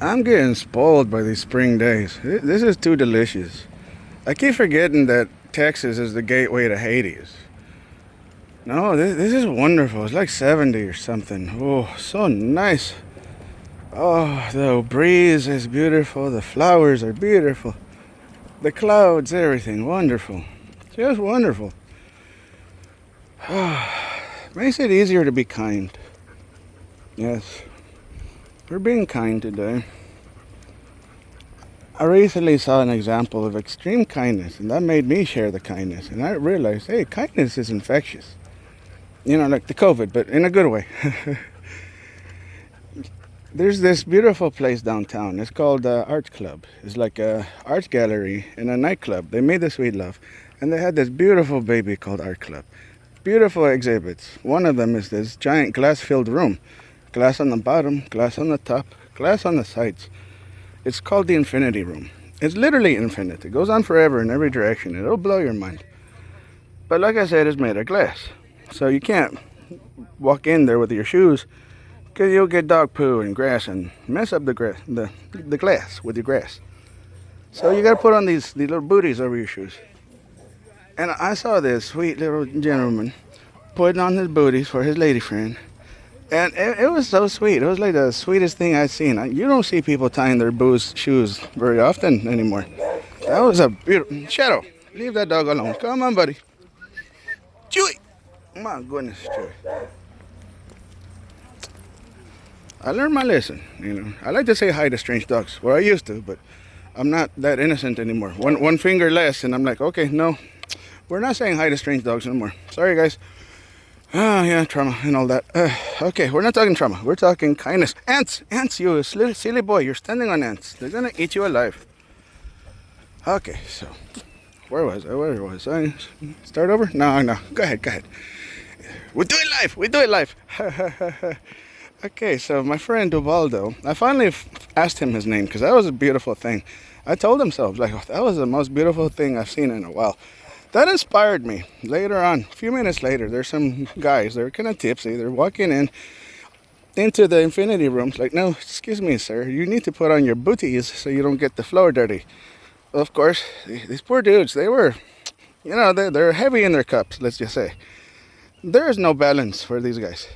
I'm getting spoiled by these spring days. This is too delicious. I keep forgetting that Texas is the gateway to Hades. No, this is wonderful. It's like 70 or something. Oh, so nice. Oh, the breeze is beautiful. The flowers are beautiful. The clouds, everything wonderful. Just wonderful. Makes it easier to be kind. Yes, we're being kind today. I recently saw an example of extreme kindness, and that made me share the kindness. And I realized, hey, kindness is infectious. You know, like the COVID, but in a good way. There's this beautiful place downtown. It's called Art Club. It's like a art gallery and a nightclub. They made the sweet love, and they had this beautiful baby called Art Club. Beautiful exhibits. One of them is this giant glass-filled room. Glass on the bottom, glass on the top, glass on the sides. It's called the Infinity Room. It's literally infinite. It goes on forever in every direction. It'll blow your mind. But like I said, it's made of glass. So you can't walk in there with your shoes because you'll get dog poo and grass and mess up the grass, the glass with your grass. So you gotta put on these little booties over your shoes. And I saw this sweet little gentleman putting on his booties for his lady friend. And it was so sweet. It was like the sweetest thing I'd seen. You don't see people tying their shoes very often anymore. That was a beautiful... Shadow, leave that dog alone. Come on, buddy. Chewy! My goodness, Chewy. I learned my lesson, you know. I like to say hi to strange dogs. Well, I used to, but I'm not that innocent anymore. One finger less, and I'm like, okay, no. We're not saying hi to strange dogs anymore. Sorry, guys. Oh, yeah, trauma and all that. Okay, we're not talking trauma. We're talking kindness. Ants, you little silly boy. You're standing on ants. They're going to eat you alive. Okay, so where was I? Start over? No. Go ahead. We do it live. Okay, so my friend Ubaldo, I finally asked him his name because that was a beautiful thing. I told him so. Like, oh, that was the most beautiful thing I've seen in a while. That inspired me. Later on, a few minutes later, there's some guys, they're kind of tipsy. They're walking into the infinity rooms like, no, excuse me, sir. You need to put on your booties so you don't get the floor dirty. Of course, these poor dudes, they were, you know, they're heavy in their cups, let's just say. There is no balance for these guys.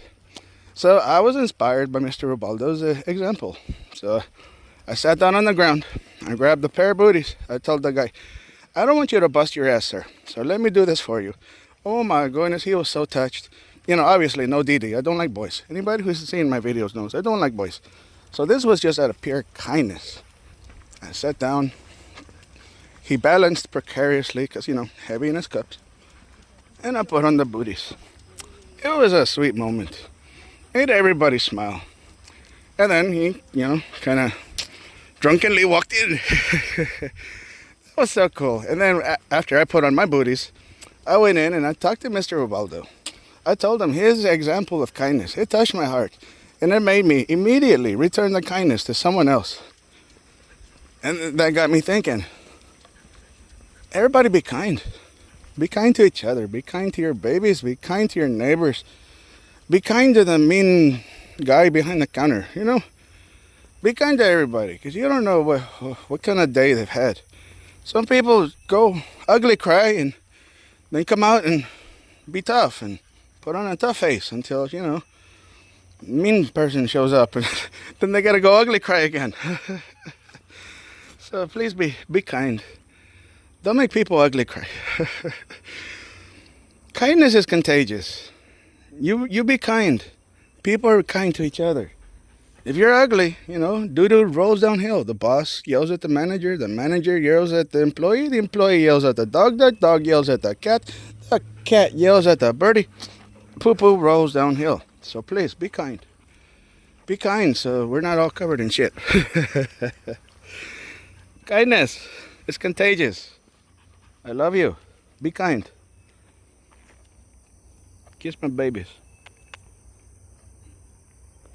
So I was inspired by Mr. Ubaldo's example. So I sat down on the ground. I grabbed a pair of booties. I told the guy, I don't want you to bust your ass, sir. So let me do this for you. Oh my goodness, he was so touched. You know, obviously, no DD. I don't like boys. Anybody who's seen my videos knows I don't like boys. So this was just out of pure kindness. I sat down. He balanced precariously because, you know, heavy in his cups. And I put on the booties. It was a sweet moment. Made everybody smile. And then he, you know, kind of drunkenly walked in. It was so cool. And then after I put on my booties, I went in and I talked to Mr. Ubaldo. I told him his example of kindness. It touched my heart. And it made me immediately return the kindness to someone else. And that got me thinking, everybody be kind. Be kind to each other. Be kind to your babies. Be kind to your neighbors. Be kind to the mean guy behind the counter, you know? Be kind to everybody, because you don't know what kind of day they've had. Some people go ugly cry and then come out and be tough and put on a tough face until, you know, mean person shows up and then they gotta go ugly cry again. So please be kind. Don't make people ugly cry. Kindness is contagious. You be kind. People are kind to each other. If you're ugly, you know, doo-doo rolls downhill. The boss yells at the manager yells at the employee yells at the dog yells at the cat yells at the birdie. Poo-poo rolls downhill. So please, be kind. Be kind so we're not all covered in shit. Kindness is contagious. I love you. Be kind. Kiss my babies.